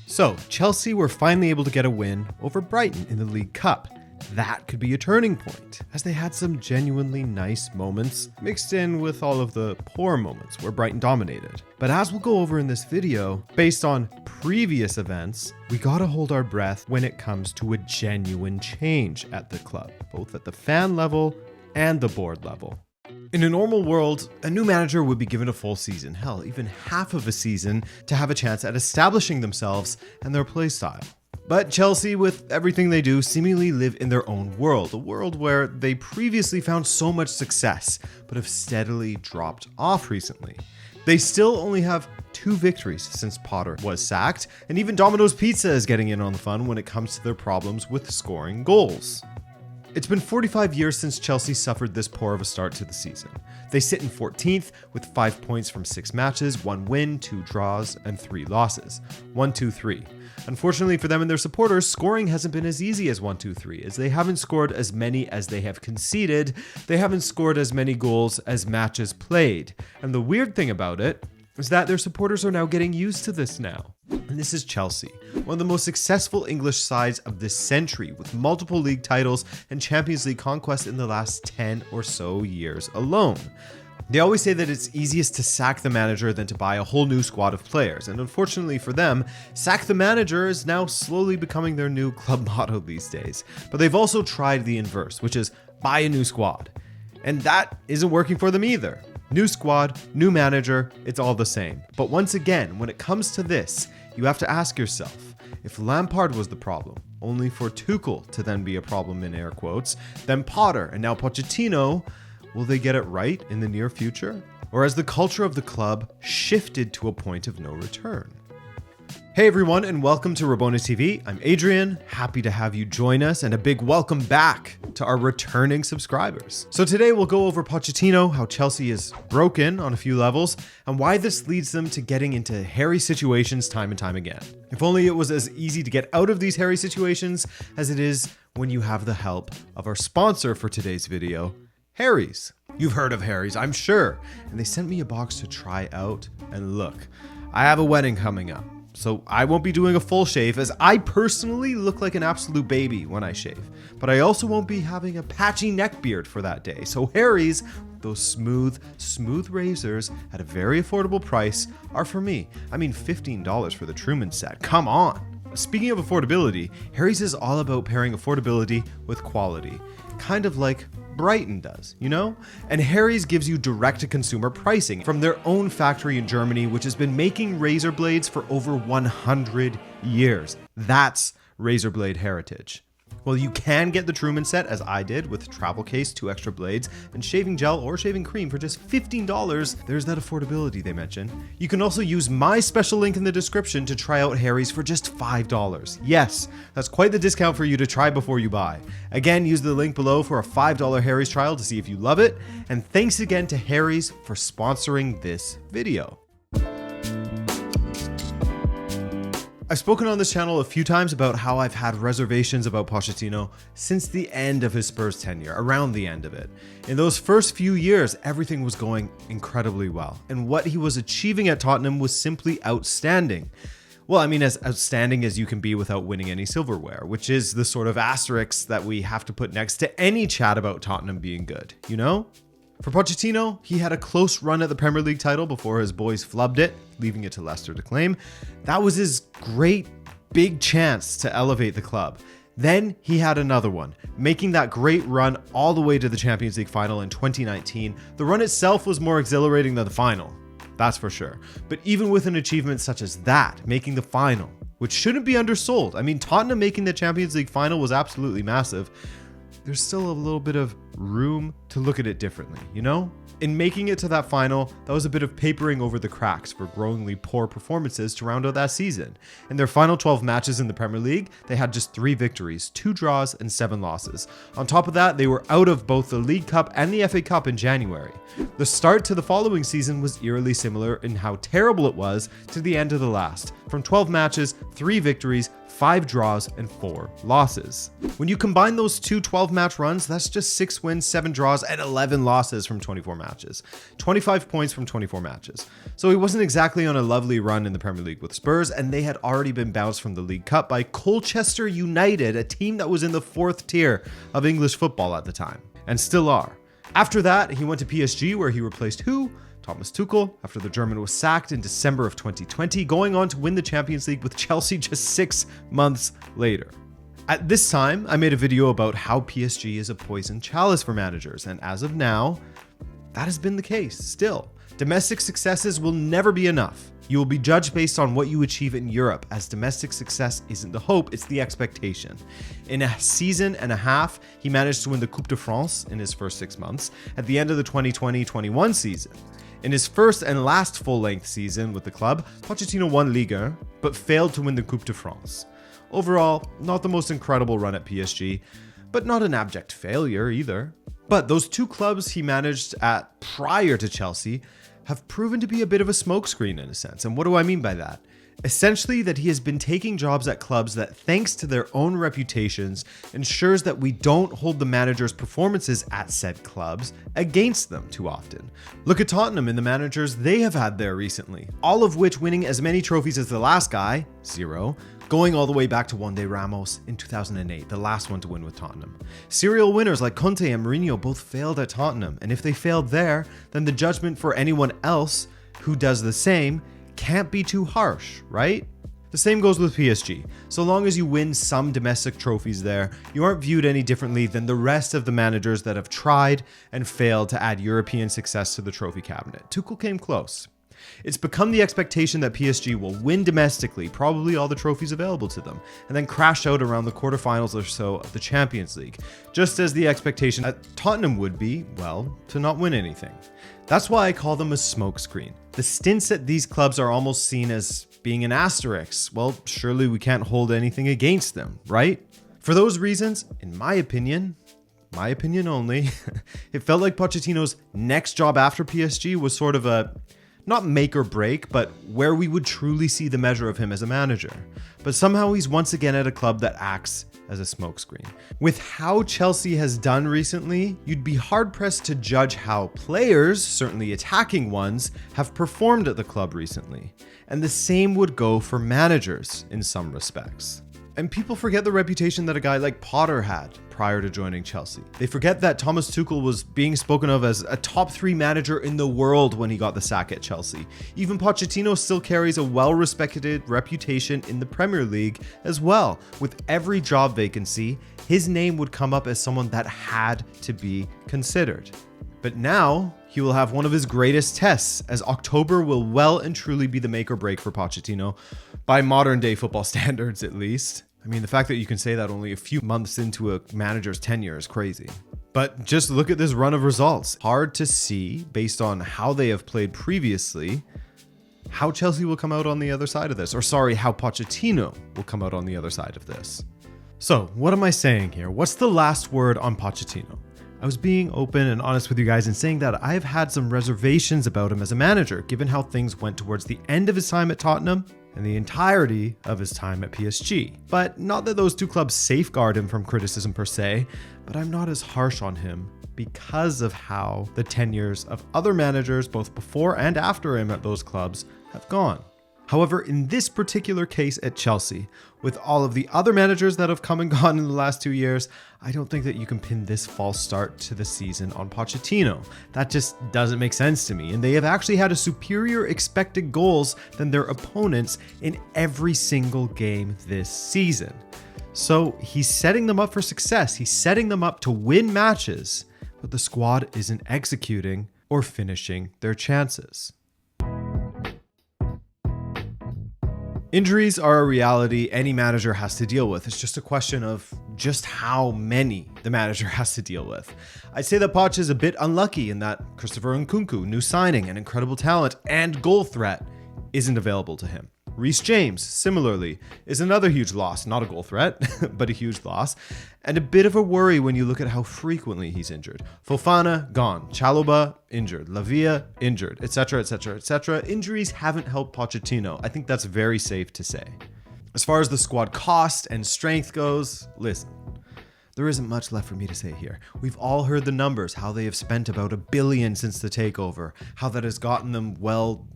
So, Chelsea were finally able to get a win over Brighton in the League Cup. That could be a turning point, as they had some genuinely nice moments mixed in with all of the poor moments where Brighton dominated. But as we'll go over in this video, based on previous events, we gotta hold our breath when it comes to a genuine change at the club, both at the fan level and the board level. In a normal world, a new manager would be given a full season, hell, even half of a season, to have a chance at establishing themselves and their play style. But Chelsea, with everything they do, seemingly live in their own world, a world where they previously found so much success, but have steadily dropped off recently. They still only have 2 victories since Potter was sacked, and even Domino's Pizza is getting in on the fun when it comes to their problems with scoring goals. It's been 45 years since Chelsea suffered this poor of a start to the season. They sit in 14th with 5 points from 6 matches, 1 win, 2 draws, and 3 losses. 1-2-3. Unfortunately for them and their supporters, scoring hasn't been as easy as 1-2-3, as they haven't scored as many as they have conceded. They haven't scored as many goals as matches played. And the weird thing about it is that their supporters are now getting used to this now. And this is Chelsea, one of the most successful English sides of this century, with multiple league titles and Champions League conquests in the last 10 or so years alone. They always say that it's easiest to sack the manager than to buy a whole new squad of players, and unfortunately for them, sack the manager is now slowly becoming their new club motto these days. But they've also tried the inverse, which is buy a new squad. And that isn't working for them either. New squad, new manager, it's all the same. But once again, when it comes to this, you have to ask yourself, if Lampard was the problem, only for Tuchel to then be a problem in air quotes, then Potter and now Pochettino, will they get it right in the near future? Or has the culture of the club shifted to a point of no return? Hey everyone, and welcome to Rabona TV. I'm Adrian, happy to have you join us, and a big welcome back to our returning subscribers. So today we'll go over Pochettino, how Chelsea is broken on a few levels, and why this leads them to getting into hairy situations time and time again. If only it was as easy to get out of these hairy situations as it is when you have the help of our sponsor for today's video, Harry's. You've heard of Harry's, I'm sure, and they sent me a box to try out, and look, I have a wedding coming up. So I won't be doing a full shave, as I personally look like an absolute baby when I shave. But I also won't be having a patchy neck beard for that day. So Harry's, those smooth razors at a very affordable price, are for me. I mean, $15 for the Truman set. Come on. Speaking of affordability, Harry's is all about pairing affordability with quality. Kind of like Brighton does, you know? And Harry's gives you direct-to-consumer pricing from their own factory in Germany, which has been making razor blades for over 100 years. That's razor blade heritage. Well, you can get the Truman set, as I did, with travel case, 2 extra blades, and shaving gel or shaving cream for just $15. There's that affordability they mention. You can also use my special link in the description to try out Harry's for just $5. Yes, that's quite the discount for you to try before you buy. Again, use the link below for a $5 Harry's trial to see if you love it. And thanks again to Harry's for sponsoring this video. I've spoken on this channel a few times about how I've had reservations about Pochettino since the end of his Spurs tenure, around the end of it. In those first few years, everything was going incredibly well, and what he was achieving at Tottenham was simply outstanding. Well, I mean, as outstanding as you can be without winning any silverware, which is the sort of asterisk that we have to put next to any chat about Tottenham being good, you know? For Pochettino, he had a close run at the Premier League title before his boys flubbed it, leaving it to Leicester to claim. That was his great big chance to elevate the club. Then he had another one, making that great run all the way to the Champions League final in 2019. The run itself was more exhilarating than the final, that's for sure. But even with an achievement such as that, making the final, which shouldn't be undersold. I mean, Tottenham making the Champions League final was absolutely massive. There's still a little bit of room to look at it differently, you know? In making it to that final, that was a bit of papering over the cracks for growingly poor performances to round out that season. In their final 12 matches in the Premier League, they had just 3 victories, 2 draws, and 7 losses. On top of that, they were out of both the League Cup and the FA Cup in January. The start to the following season was eerily similar in how terrible it was to the end of the last. From 12 matches, 3 victories, 5 draws, and 4 losses. When you combine those two 12-match runs, that's just 6 wins, 7 draws, and 11 losses from 24 matches. 25 points from 24 matches. So he wasn't exactly on a lovely run in the Premier League with Spurs, and they had already been bounced from the League Cup by Colchester United, a team that was in the 4th tier of English football at the time, and still are. After that, he went to PSG, where he replaced who? Thomas Tuchel, after the German was sacked in December of 2020, going on to win the Champions League with Chelsea just 6 months later. At this time, I made a video about how PSG is a poison chalice for managers, and as of now, that has been the case still. Domestic successes will never be enough. You will be judged based on what you achieve in Europe, as domestic success isn't the hope, it's the expectation. In a season and a half, he managed to win the Coupe de France in his first 6 months, at the end of the 2020-21 season. In his first and last full-length season with the club, Pochettino won Ligue 1, but failed to win the Coupe de France. Overall, not the most incredible run at PSG, but not an abject failure either. But those 2 clubs he managed at prior to Chelsea have proven to be a bit of a smokescreen in a sense. And what do I mean by that? Essentially that he has been taking jobs at clubs that, thanks to their own reputations, ensures that we don't hold the manager's performances at said clubs against them too often. Look at Tottenham and the managers they have had there recently, all of which winning as many trophies as the last guy, 0, going all the way back to Juan Ramos in 2008, the last one to win with Tottenham. Serial winners like Conte and Mourinho both failed at Tottenham, and if they failed there, then the judgment for anyone else who does the same can't be too harsh, right? The same goes with PSG. So long as you win some domestic trophies there, you aren't viewed any differently than the rest of the managers that have tried and failed to add European success to the trophy cabinet. Tuchel came close. It's become the expectation that PSG will win domestically, probably all the trophies available to them, and then crash out around the quarterfinals or so of the Champions League, just as the expectation that Tottenham would be, well, to not win anything. That's why I call them a smokescreen. The stints at these clubs are almost seen as being an asterisk. Well, surely we can't hold anything against them, right? For those reasons, in my opinion only, it felt like Pochettino's next job after PSG was sort of a, not make or break, but where we would truly see the measure of him as a manager. But somehow he's once again at a club that acts as a smokescreen. With how Chelsea has done recently, you'd be hard-pressed to judge how players, certainly attacking ones, have performed at the club recently. And the same would go for managers in some respects. And people forget the reputation that a guy like Potter had prior to joining Chelsea. They forget that Thomas Tuchel was being spoken of as a top 3 manager in the world when he got the sack at Chelsea. Even Pochettino still carries a well-respected reputation in the Premier League as well. With every job vacancy, his name would come up as someone that had to be considered. But now, he will have one of his greatest tests, as October will well and truly be the make or break for Pochettino, by modern day football standards at least. I mean, the fact that you can say that only a few months into a manager's tenure is crazy. But just look at this run of results. Hard to see, based on how they have played previously, how Chelsea will come out on the other side of this. Or sorry, how Pochettino will come out on the other side of this. So, what am I saying here? What's the last word on Pochettino? I was being open and honest with you guys and saying that I've had some reservations about him as a manager, given how things went towards the end of his time at Tottenham and the entirety of his time at PSG. But not that those 2 clubs safeguard him from criticism per se, but I'm not as harsh on him because of how the tenures of other managers, both before and after him at those clubs, have gone. However, in this particular case at Chelsea, with all of the other managers that have come and gone in the last 2 years, I don't think that you can pin this false start to the season on Pochettino. That just doesn't make sense to me, and they have actually had a superior expected goals than their opponents in every single game this season. So he's setting them up for success. He's setting them up to win matches, but the squad isn't executing or finishing their chances. Injuries are a reality any manager has to deal with. It's just a question of just how many the manager has to deal with. I'd say that Poch is a bit unlucky in that Christopher Nkunku, new signing, an incredible talent, and goal threat, isn't available to him. Reece James, similarly, is another huge loss, not a goal threat, but a huge loss, and a bit of a worry when you look at how frequently he's injured. Fofana, gone. Chalobah, injured. Lavia, injured, etc., etc., etc. Injuries haven't helped Pochettino. I think that's very safe to say. As far as the squad cost and strength goes, listen. There isn't much left for me to say here. We've all heard the numbers, how they have spent about $1 billion since the takeover, how that has gotten them, well,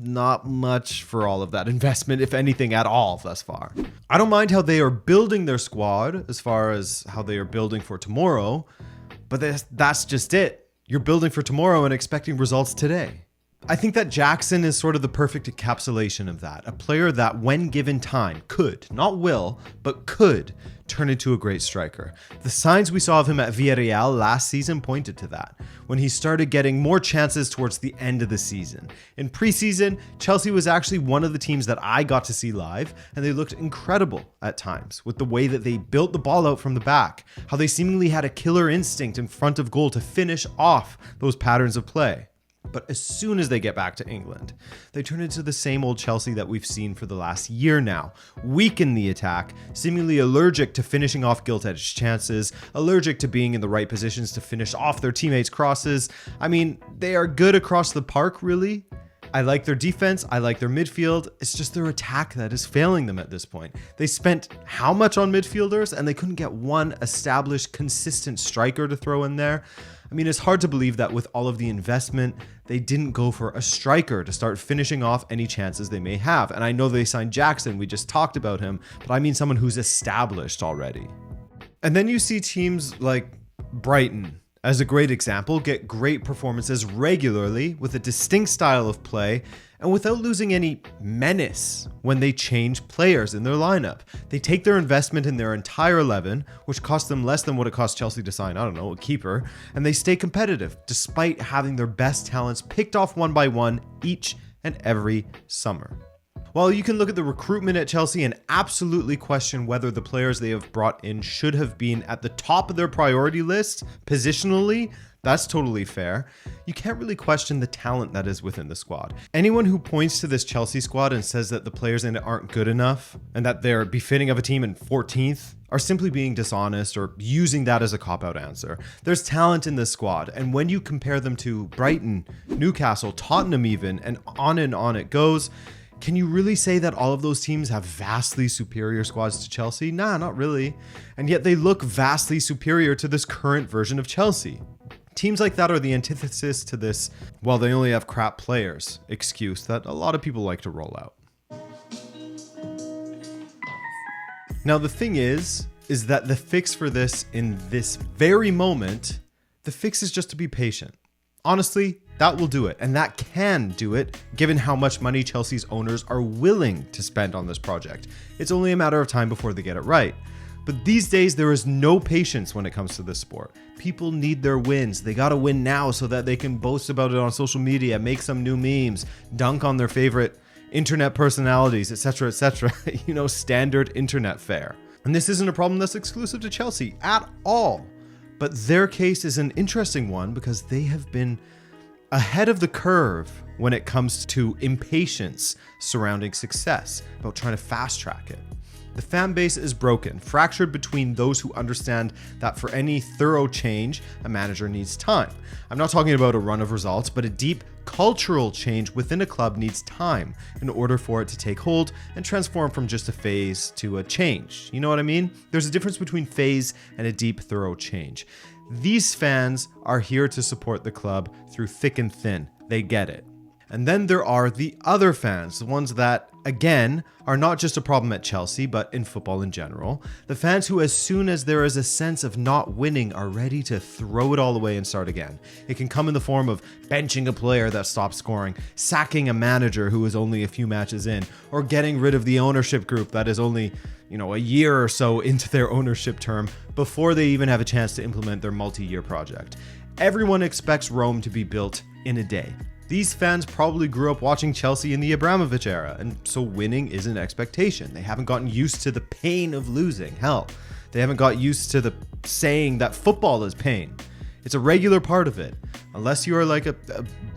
not much for all of that investment, if anything at all thus far. I don't mind how they are building their squad as far as how they are building for tomorrow, but that's just it. You're building for tomorrow and expecting results today. I think that Jackson is sort of the perfect encapsulation of that. A player that, when given time, could, not will, but could turn into a great striker. The signs we saw of him at Villarreal last season pointed to that, when he started getting more chances towards the end of the season. In preseason, Chelsea was actually one of the teams that I got to see live, and they looked incredible at times with the way that they built the ball out from the back, how they seemingly had a killer instinct in front of goal to finish off those patterns of play. But as soon as they get back to England, they turn into the same old Chelsea that we've seen for the last year now. Weak in the attack, seemingly allergic to finishing off gilt-edged chances, allergic to being in the right positions to finish off their teammates' crosses. I mean, they are good across the park, really. I like their defense, I like their midfield. It's just their attack that is failing them at this point. They spent how much on midfielders, and they couldn't get one established, consistent striker to throw in there. I mean, it's hard to believe that with all of the investment, they didn't go for a striker to start finishing off any chances they may have. And I know they signed Jackson, we just talked about him, but I mean someone who's established already. And then you see teams like Brighton, as a great example, get great performances regularly with a distinct style of play and without losing any menace when they change players in their lineup. They take their investment in their entire 11, which cost them less than what it cost Chelsea to sign, I don't know, a keeper, and they stay competitive despite having their best talents picked off one by one each and every summer. While you can look at the recruitment at Chelsea and absolutely question whether the players they have brought in should have been at the top of their priority list positionally, that's totally fair. You can't really question the talent that is within the squad. Anyone who points to this Chelsea squad and says that the players in it aren't good enough and that they're befitting of a team in 14th are simply being dishonest or using that as a cop-out answer. There's talent in this squad, and when you compare them to Brighton, Newcastle, Tottenham even, and on it goes, can you really say that all of those teams have vastly superior squads to Chelsea? Nah, not really. And yet they look vastly superior to this current version of Chelsea. Teams like that are the antithesis to this, well, they only have crap players excuse that a lot of people like to roll out. Now, the thing is that the fix for this in this very moment, the fix is just to be patient. Honestly, that will do it, and that can do it, given how much money Chelsea's owners are willing to spend on this project. It's only a matter of time before they get it right. But these days, there is no patience when it comes to this sport. People need their wins. They gotta win now so that they can boast about it on social media, make some new memes, dunk on their favorite internet personalities, etc., etc. You know, standard internet fare. And this isn't a problem that's exclusive to Chelsea at all. But their case is an interesting one because they have been ahead of the curve when it comes to impatience surrounding success, about trying to fast track it. The fan base is broken, fractured between those who understand that for any thorough change, a manager needs time. I'm not talking about a run of results, but a deep cultural change within a club needs time in order for it to take hold and transform from just a phase to a change. You know what I mean? There's a difference between phase and a deep, thorough change. These fans are here to support the club through thick and thin. They get it. And then there are the other fans, the ones that, again, are not just a problem at Chelsea, but in football in general. The fans who, as soon as there is a sense of not winning, are ready to throw it all away and start again. It can come in the form of benching a player that stopped scoring, sacking a manager who is only a few matches in, or getting rid of the ownership group that is only, a year or so into their ownership term before they even have a chance to implement their multi-year project. Everyone expects Rome to be built in a day. These fans probably grew up watching Chelsea in the Abramovich era, and so winning is an expectation. They haven't gotten used to the pain of losing. Hell, they haven't got used to the saying that football is pain. It's a regular part of it, unless you are like a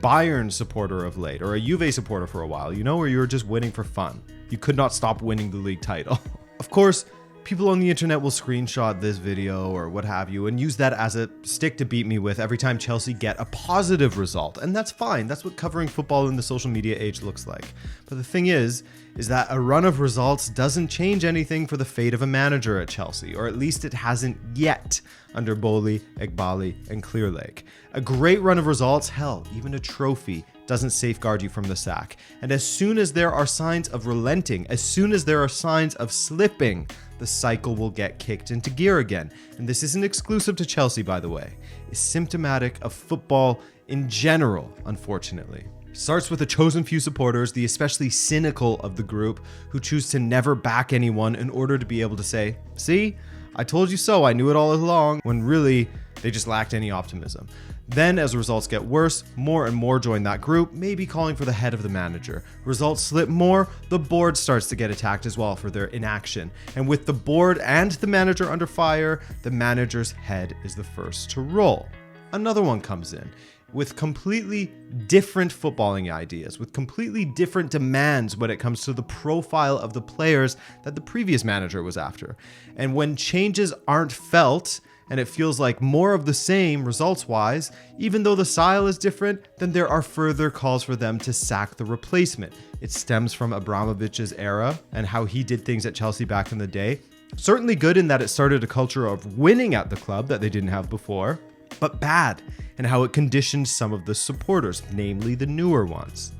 Bayern supporter of late, or a Juve supporter for a while, where you were just winning for fun. You could not stop winning the league title. Of course, People on the internet will screenshot this video or what have you and use that as a stick to beat me with every time Chelsea get a positive result. And that's fine. That's what covering football in the social media age looks like. But the thing is that a run of results doesn't change anything for the fate of a manager at Chelsea, or at least it hasn't yet under Bowley, Eghbali, and Clearlake. A great run of results, hell, even a trophy, doesn't safeguard you from the sack. And as soon as there are signs of relenting, as soon as there are signs of slipping, the cycle will get kicked into gear again. And this isn't exclusive to Chelsea, by the way. It's symptomatic of football in general, unfortunately. It starts with a chosen few supporters, the especially cynical of the group, who choose to never back anyone in order to be able to say, "See, I told you so, I knew it all along," when really they just lacked any optimism. Then, as results get worse, more and more join that group, maybe calling for the head of the manager. Results slip more, the board starts to get attacked as well for their inaction. And with the board and the manager under fire, the manager's head is the first to roll. Another one comes in with completely different footballing ideas, with completely different demands when it comes to the profile of the players that the previous manager was after. And when changes aren't felt, and it feels like more of the same results-wise, even though the style is different, then there are further calls for them to sack the replacement. It stems from Abramovich's era and how he did things at Chelsea back in the day. Certainly good in that it started a culture of winning at the club that they didn't have before, but bad in how it conditioned some of the supporters, namely the newer ones.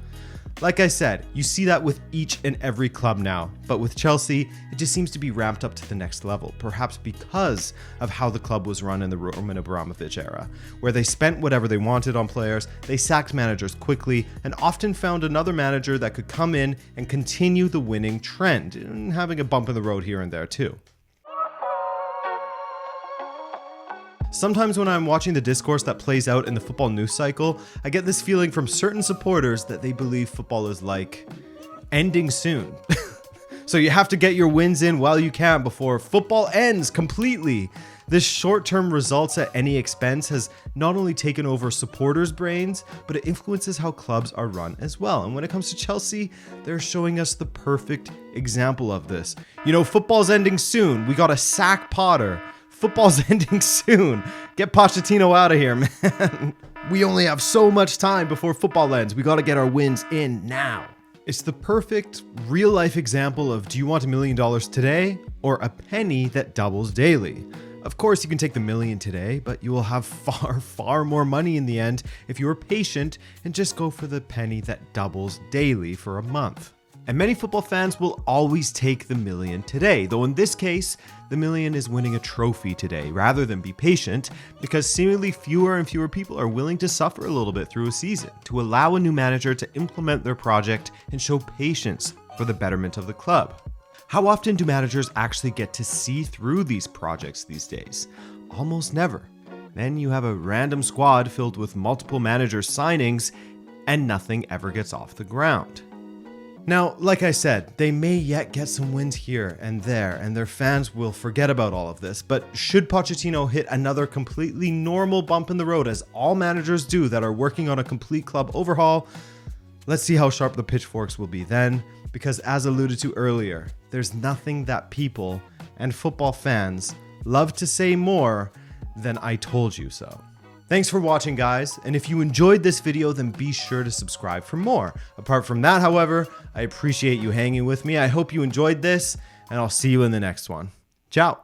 Like I said, you see that with each and every club now, but with Chelsea, it just seems to be ramped up to the next level, perhaps because of how the club was run in the Roman Abramovich era, where they spent whatever they wanted on players, they sacked managers quickly, and often found another manager that could come in and continue the winning trend, and having a bump in the road here and there too. Sometimes when I'm watching the discourse that plays out in the football news cycle, I get this feeling from certain supporters that they believe football is like ending soon. So you have to get your wins in while you can before football ends completely. This short-term results at any expense has not only taken over supporters' brains, but it influences how clubs are run as well. And when it comes to Chelsea, they're showing us the perfect example of this. You know, football's ending soon. We gotta sack Potter. Football's ending soon. Get Pochettino out of here, man. We only have so much time before football ends. We got to get our wins in now. It's the perfect real-life example of, do you want $1 million today or a penny that doubles daily? Of course, you can take the million today, but you will have far, far more money in the end if you are patient and just go for the penny that doubles daily for a month. And many football fans will always take the million today, though in this case, the million is winning a trophy today rather than be patient, because seemingly fewer and fewer people are willing to suffer a little bit through a season to allow a new manager to implement their project and show patience for the betterment of the club. How often do managers actually get to see through these projects these days? Almost never. Then you have a random squad filled with multiple manager signings and nothing ever gets off the ground. Now, like I said, they may yet get some wins here and there, and their fans will forget about all of this, but should Pochettino hit another completely normal bump in the road, as all managers do that are working on a complete club overhaul, let's see how sharp the pitchforks will be then, because as alluded to earlier, there's nothing that people and football fans love to say more than "I told you so." Thanks for watching, guys, and if you enjoyed this video, then be sure to subscribe for more. Apart from that, however, I appreciate you hanging with me. I hope you enjoyed this, and I'll see you in the next one. Ciao.